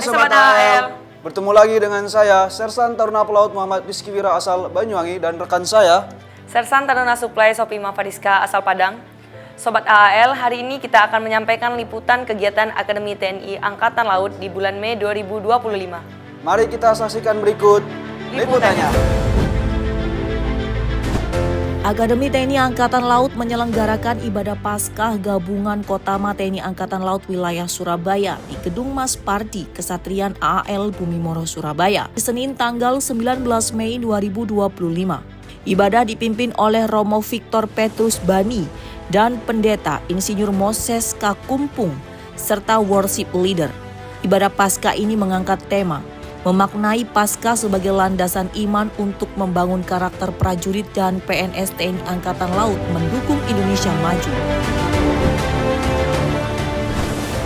Sobat AL, bertemu lagi dengan saya, Sersan Taruna Pelaut Muhammad Rizky Wira asal Banyuwangi dan rekan saya, Sersan Taruna Suplai Sopima Fadiska asal Padang. Sobat AL, hari ini kita akan menyampaikan liputan kegiatan Akademi TNI Angkatan Laut di bulan Mei 2025. Mari kita saksikan berikut liputannya. Akademi TNI Angkatan Laut menyelenggarakan ibadah Paskah Gabungan Kotama TNI Angkatan Laut Wilayah Surabaya di Gedung Mas Pardi, Kesatrian AL Bumimoro, Surabaya, Senin tanggal 19 Mei 2025. Ibadah dipimpin oleh Romo Victor Petrus Bani dan Pendeta Insinyur Moses Kakumpung serta worship leader. Ibadah Paskah ini mengangkat tema memaknai Paskah sebagai landasan iman untuk membangun karakter prajurit dan PNS TNI Angkatan Laut mendukung Indonesia maju.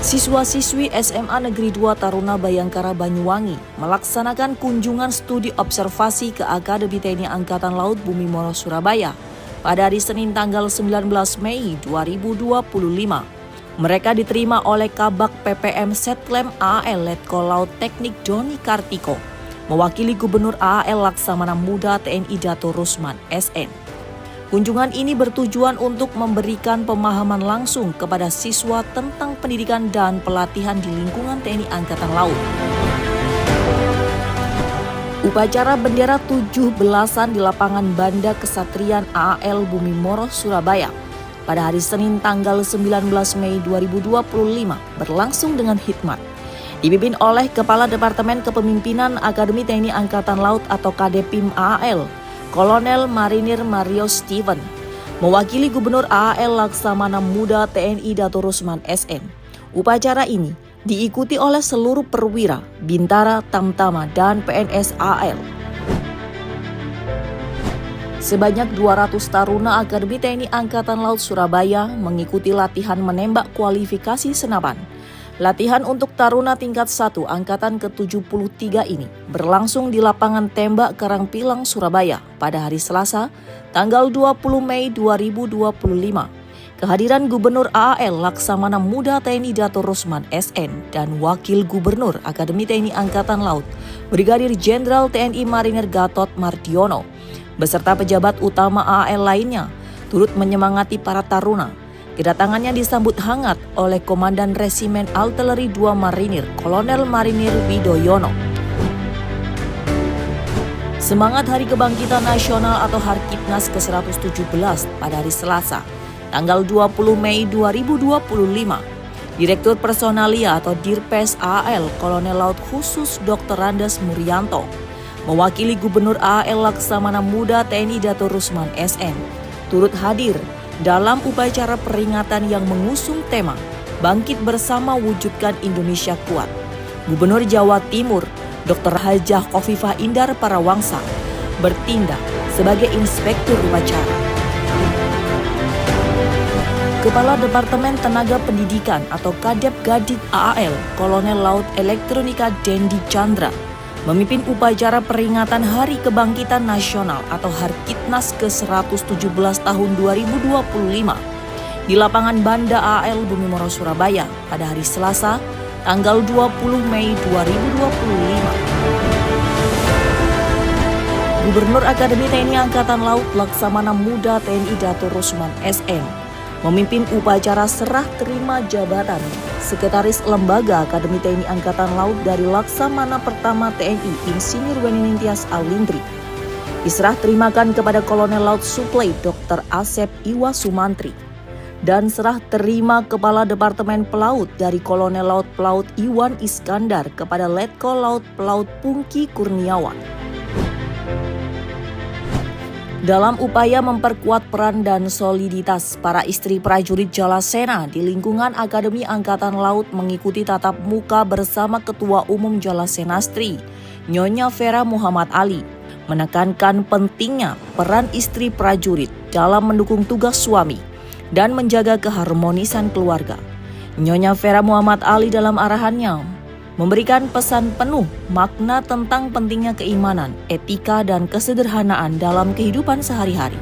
Siswa-siswi SMA Negeri 2 Taruna Bayangkara Banyuwangi melaksanakan kunjungan studi observasi ke Akademi TNI Angkatan Laut Bumimoro, Surabaya pada hari Senin tanggal 19 Mei 2025. Mereka diterima oleh Kabak PPM Setlem AL Letkol Laut Teknik Doni Kartiko, mewakili Gubernur AL Laksamana Muda TNI Dato Rusman SN. Kunjungan ini bertujuan untuk memberikan pemahaman langsung kepada siswa tentang pendidikan dan pelatihan di lingkungan TNI Angkatan Laut. Upacara bendera 17-an di lapangan Banda Kesatrian AL Bumimoro, Surabaya pada hari Senin tanggal 19 Mei 2025 berlangsung dengan hikmat. Dipimpin oleh Kepala Departemen Kepemimpinan Akademi TNI Angkatan Laut atau KDPIM AL, Kolonel Marinir Mario Steven, mewakili Gubernur AL Laksamana Muda TNI Dato Rusman SN. Upacara ini diikuti oleh seluruh perwira, bintara, tamtama, dan PNS AL. Sebanyak 200 taruna Akademi TNI Angkatan Laut Surabaya mengikuti latihan menembak kualifikasi senapan. Latihan untuk taruna tingkat 1 Angkatan ke-73 ini berlangsung di lapangan tembak Karangpilang, Surabaya pada hari Selasa, tanggal 20 Mei 2025. Kehadiran Gubernur AL Laksamana Muda TNI Dato Rusman SN dan Wakil Gubernur Akademi TNI Angkatan Laut, Brigadir Jenderal TNI Marinir Gatot Mardiono, beserta pejabat utama AL lainnya, turut menyemangati para taruna. Kedatangannya disambut hangat oleh Komandan Resimen Artileri 2 Marinir, Kolonel Marinir Widoyono. Semangat Hari Kebangkitan Nasional atau Harkitnas ke-117 pada hari Selasa, tanggal 20 Mei 2025, Direktur Personalia atau Dirpes AL Kolonel Laut Khusus Dr. Randes Murianto, mewakili Gubernur AL Laksamana Muda TNI Dato Rusman SN, turut hadir dalam upacara peringatan yang mengusung tema Bangkit Bersama Wujudkan Indonesia Kuat. Gubernur Jawa Timur, Dr. Hajah Khofifah Indar Parawangsa, bertindak sebagai inspektur upacara. Kepala Departemen Tenaga Pendidikan atau Kadep Gadik AL, Kolonel Laut Elektronika Dendi Chandra, memimpin upacara peringatan Hari Kebangkitan Nasional atau Harkitnas ke-117 tahun 2025 di lapangan Banda AL Bumimoro, Surabaya pada hari Selasa, tanggal 20 Mei 2025. Gubernur Akademi TNI Angkatan Laut Laksamana Muda TNI Dato Rusman SN memimpin upacara serah terima jabatan Sekretaris Lembaga Akademi TNI Angkatan Laut dari Laksamana Pertama TNI Insinyur Weni Nintias Alindri. Diserah terimakan kepada Kolonel Laut Suplai Dr. Asep Iwa Sumantri dan serah terima Kepala Departemen Pelaut dari Kolonel Laut Pelaut Iwan Iskandar kepada Letkol Laut Pelaut Pungki Kurniawan. Dalam upaya memperkuat peran dan soliditas para istri prajurit Jalasena di lingkungan Akademi Angkatan Laut mengikuti tatap muka bersama Ketua Umum Jalasenastri, Nyonya Vera Muhammad Ali, menekankan pentingnya peran istri prajurit dalam mendukung tugas suami dan menjaga keharmonisan keluarga. Nyonya Vera Muhammad Ali dalam arahannya memberikan pesan penuh makna tentang pentingnya keimanan, etika, dan kesederhanaan dalam kehidupan sehari-hari.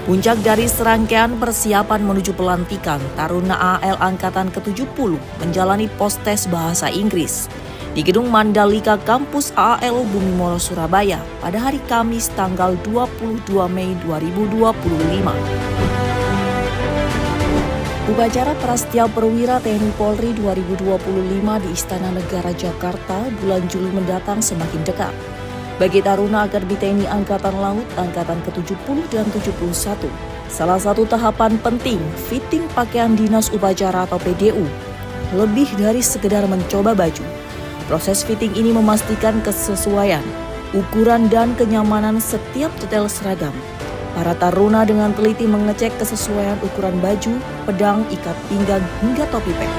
Puncak dari serangkaian persiapan menuju pelantikan Taruna AL Angkatan ke-70 menjalani pos-tes bahasa Inggris di Gedung Mandalika Kampus AL Bumi Moro Surabaya pada hari Kamis tanggal 22 Mei 2025. Upacara Prasetya Perwira TNI Polri 2025 di Istana Negara Jakarta bulan Juli mendatang semakin dekat. Bagi Taruna Akademi TNI Angkatan Laut Angkatan ke-70 dan 71, salah satu tahapan penting fitting pakaian dinas upacara atau PDU. Lebih dari sekedar mencoba baju, proses fitting ini memastikan kesesuaian, ukuran dan kenyamanan setiap detail seragam. Para taruna dengan teliti mengecek kesesuaian ukuran baju, pedang, ikat pinggang hingga topi pek.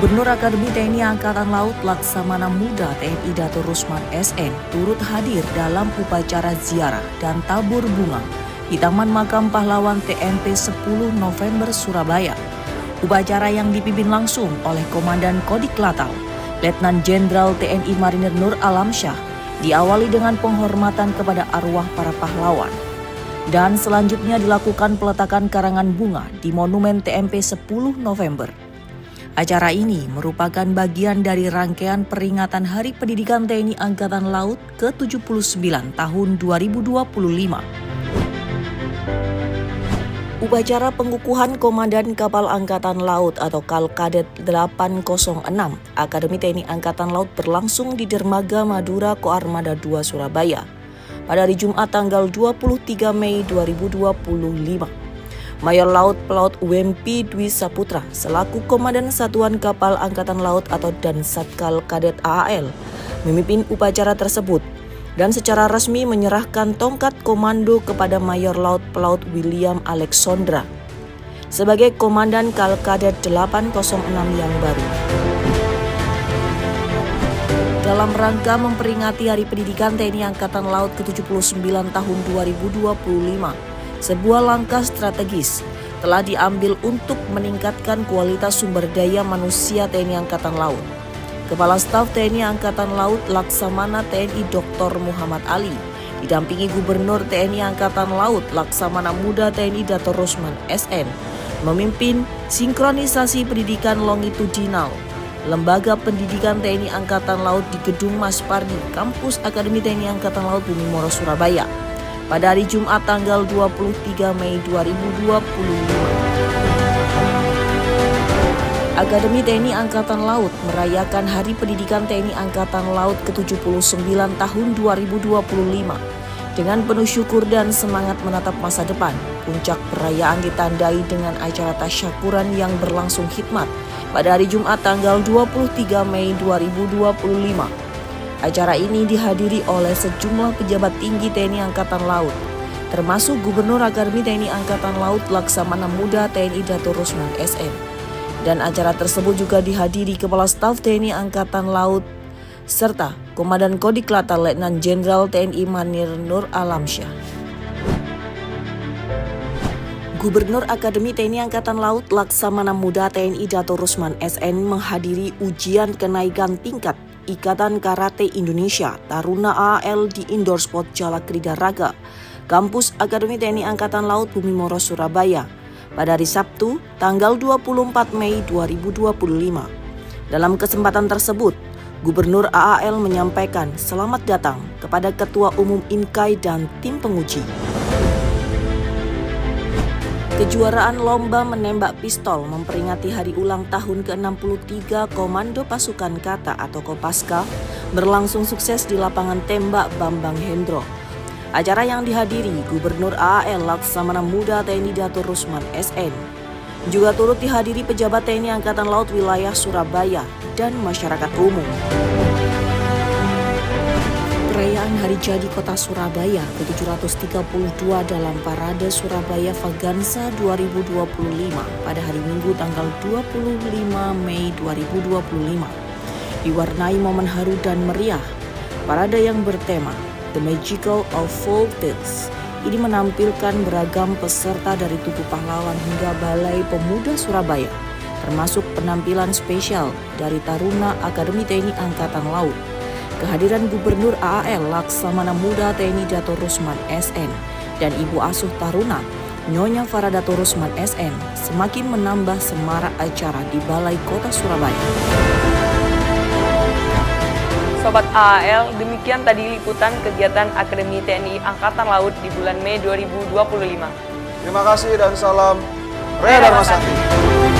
Gubernur Akademi TNI Angkatan Laut Laksamana Muda TNI Dato Rusman SN turut hadir dalam upacara ziarah dan tabur bunga di Taman Makam Pahlawan TMP 10 November Surabaya. Upacara yang dipimpin langsung oleh Komandan Kodik Latal, Letnan Jenderal TNI Marinir Nur Alamsyah, diawali dengan penghormatan kepada arwah para pahlawan. Dan selanjutnya dilakukan peletakan karangan bunga di Monumen TMP 10 November. Acara ini merupakan bagian dari rangkaian peringatan Hari Pendidikan TNI Angkatan Laut ke-79 tahun 2025. Upacara pengukuhan Komandan Kapal Angkatan Laut atau Kalkadet 806 Akademi TNI Angkatan Laut berlangsung di Dermaga Madura Koarmada 2 Surabaya pada hari Jumat tanggal 23 Mei 2025. Mayor Laut Pelaut UMP Dwi Saputra selaku Komandan Satuan Kapal Angkatan Laut atau Dansatkal Kadet AAL memimpin upacara tersebut dan secara resmi menyerahkan tongkat komando kepada Mayor Laut Pelaut William Alexandra sebagai Komandan Kalkadet 806 yang baru. Dalam rangka memperingati Hari Pendidikan TNI Angkatan Laut ke-79 tahun 2025, sebuah langkah strategis telah diambil untuk meningkatkan kualitas sumber daya manusia TNI Angkatan Laut. Kepala Staf TNI Angkatan Laut Laksamana TNI Dr. Muhammad Ali didampingi Gubernur TNI Angkatan Laut Laksamana Muda TNI Dato Rusman SN memimpin sinkronisasi pendidikan longitudinal Lembaga Pendidikan TNI Angkatan Laut di Gedung Mas Pardi, Kampus Akademi TNI Angkatan Laut Bumi Moro Surabaya pada hari Jumat tanggal 23 Mei 2025. Akademi TNI Angkatan Laut merayakan Hari Pendidikan TNI Angkatan Laut ke-79 tahun 2025 dengan penuh syukur dan semangat menatap masa depan. Puncak perayaan ditandai dengan acara tasyakuran yang berlangsung khidmat pada hari Jumat tanggal 23 Mei 2025. Acara ini dihadiri oleh sejumlah pejabat tinggi TNI Angkatan Laut, termasuk Gubernur Akademi TNI Angkatan Laut Laksamana Muda TNI Dato Rusman SN. Dan acara tersebut juga dihadiri Kepala Staf TNI Angkatan Laut serta Komandan Kodik Latal Letnan Jenderal TNI Marinir Nur Alamsyah. Gubernur Akademi TNI Angkatan Laut Laksamana Muda TNI Dato Rusman SN menghadiri ujian kenaikan tingkat Ikatan Karate Indonesia Taruna AL di Indoor Sport Jalak Krida Raga, Kampus Akademi TNI Angkatan Laut Bumi Moro Surabaya pada hari Sabtu tanggal 24 Mei 2025. Dalam kesempatan tersebut, Gubernur AAL menyampaikan selamat datang kepada Ketua Umum INKAI dan tim penguji. Kejuaraan lomba menembak pistol memperingati hari ulang tahun ke-63 Komando Pasukan Kata atau Kopaska berlangsung sukses di lapangan tembak Bambang Hendro. Acara yang dihadiri Gubernur AAL Laksamana Muda TNI Dato Rusman SN. Juga turut dihadiri pejabat TNI Angkatan Laut wilayah Surabaya dan masyarakat umum. Perayaan Hari Jadi Kota Surabaya ke-732 dalam Parade Surabaya Vagansa 2025 pada hari Minggu tanggal 25 Mei 2025 diwarnai momen haru dan meriah. Parade yang bertema The Magical of Folk Tales ini menampilkan beragam peserta dari Tugu Pahlawan hingga Balai Pemuda Surabaya, termasuk penampilan spesial dari Taruna Akademi TNI Angkatan Laut. kehadiran Gubernur AAL Laksamana Muda TNI Dato Rusman SN dan Ibu Asuh Taruna Nyonya Faradato Rusman SN semakin menambah semarak acara di Balai Kota Surabaya. Sobat AAL, demikian tadi liputan kegiatan Akademi TNI Angkatan Laut di bulan Mei 2025. Terima kasih dan salam Rea Dharma Sakti.